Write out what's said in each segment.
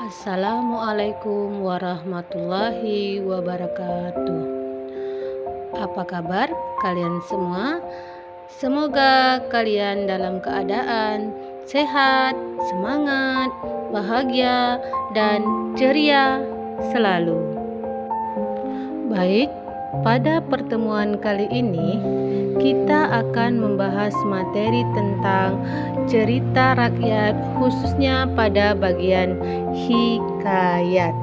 Assalamualaikum warahmatullahi wabarakatuh. Apa kabar kalian semua? Semoga kalian dalam keadaan sehat, semangat, bahagia, dan ceria selalu. Baik, pada pertemuan kali ini kita akan membahas materi tentang cerita rakyat, khususnya pada bagian hikayat.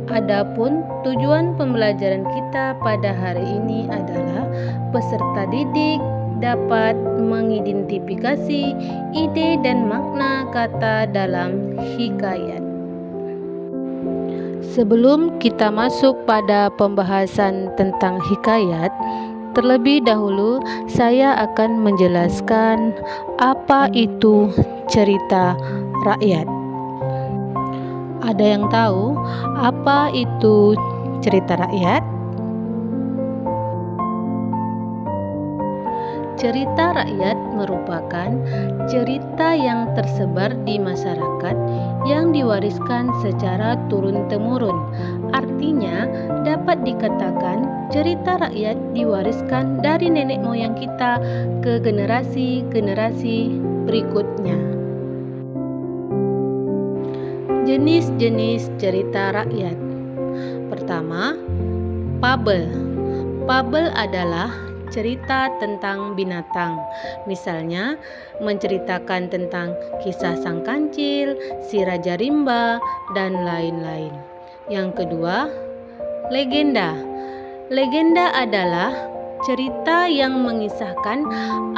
Adapun tujuan pembelajaran kita pada hari ini adalah peserta didik dapat mengidentifikasi ide dan makna kata dalam hikayat. Sebelum kita masuk pada pembahasan tentang hikayat, terlebih dahulu saya akan menjelaskan apa itu cerita rakyat. Ada yang tahu apa itu cerita rakyat? Cerita rakyat merupakan cerita yang tersebar di masyarakat yang diwariskan secara turun-temurun. Artinya, dapat dikatakan cerita rakyat diwariskan dari nenek moyang kita ke generasi-generasi berikutnya. Jenis-jenis cerita rakyat. Pertama, fabel. Fabel adalah cerita tentang binatang, misalnya menceritakan tentang kisah sang kancil, si raja rimba, dan lain-lain. Yang kedua, legenda. Legenda adalah cerita yang mengisahkan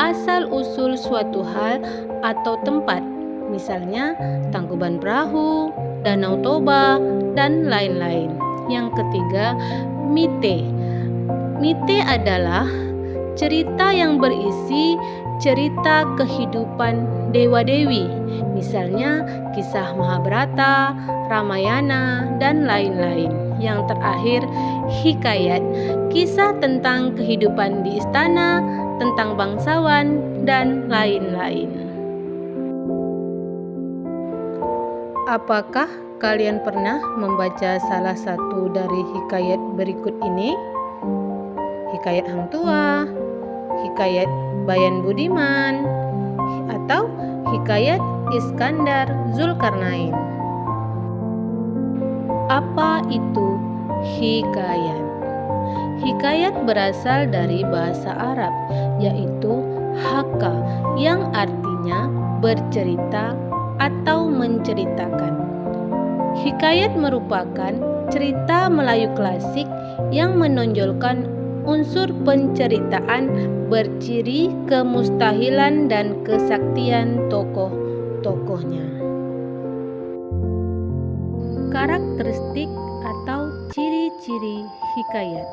asal-usul suatu hal atau tempat, misalnya Tangkuban Perahu, Danau Toba, dan lain-lain. Yang ketiga, mite. Mite adalah cerita yang berisi cerita kehidupan dewa-dewi, misalnya kisah Mahabharata, Ramayana, dan lain-lain. Yang terakhir, hikayat, kisah tentang kehidupan di istana, tentang bangsawan, dan lain-lain. Apakah kalian pernah membaca salah satu dari hikayat berikut ini? Hikayat Hang Tuah, hikayat Bayan Budiman, atau hikayat Iskandar Zulkarnain. Apa itu hikayat? Hikayat berasal dari bahasa Arab, yaitu haka, yang artinya bercerita atau menceritakan. Hikayat merupakan cerita Melayu klasik yang menonjolkan unsur penceritaan berciri kemustahilan dan kesaktian tokoh-tokohnya. Karakteristik atau ciri-ciri hikayat.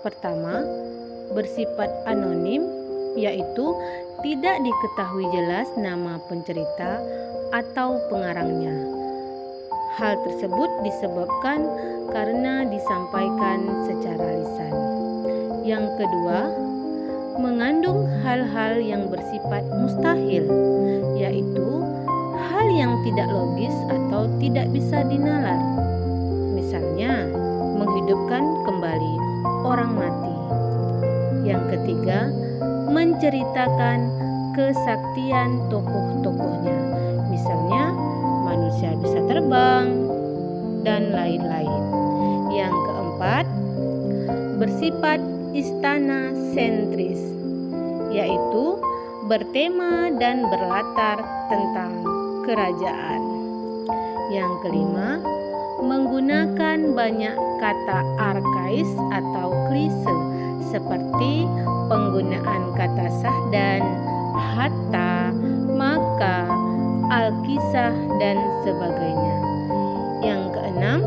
Pertama, bersifat anonim, yaitu tidak diketahui jelas nama pencerita atau pengarangnya. Hal tersebut disebabkan karena disampaikan secara lisan. Yang kedua, mengandung hal-hal yang bersifat mustahil, yaitu hal yang tidak logis atau tidak bisa dinalar. Misalnya, menghidupkan kembali orang mati. Yang ketiga, menceritakan kesaktian tokoh-tokohnya, misalnya manusia bisa terbang, dan lain-lain. Yang keempat, bersifat istana sentris, yaitu bertema dan berlatar tentang kerajaan. Yang kelima, menggunakan banyak kata arkais atau klise seperti penggunaan kata sah dan hatta, maka, alkisah, dan sebagainya. Yang keenam,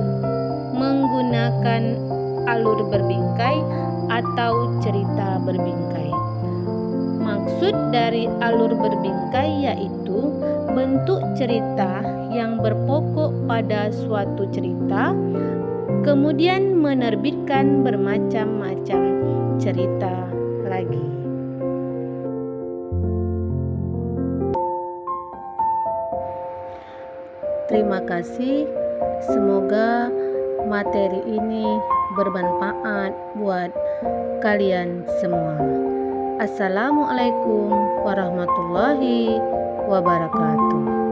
menggunakan alur berbingkai atau cerita berbingkai. Maksud dari alur berbingkai yaitu bentuk cerita yang berpokok pada suatu cerita, kemudian menerbitkan bermacam-macam cerita lagi. Terima kasih. Semoga materi ini bermanfaat buat kalian semua. Assalamualaikum warahmatullahi wabarakatuh.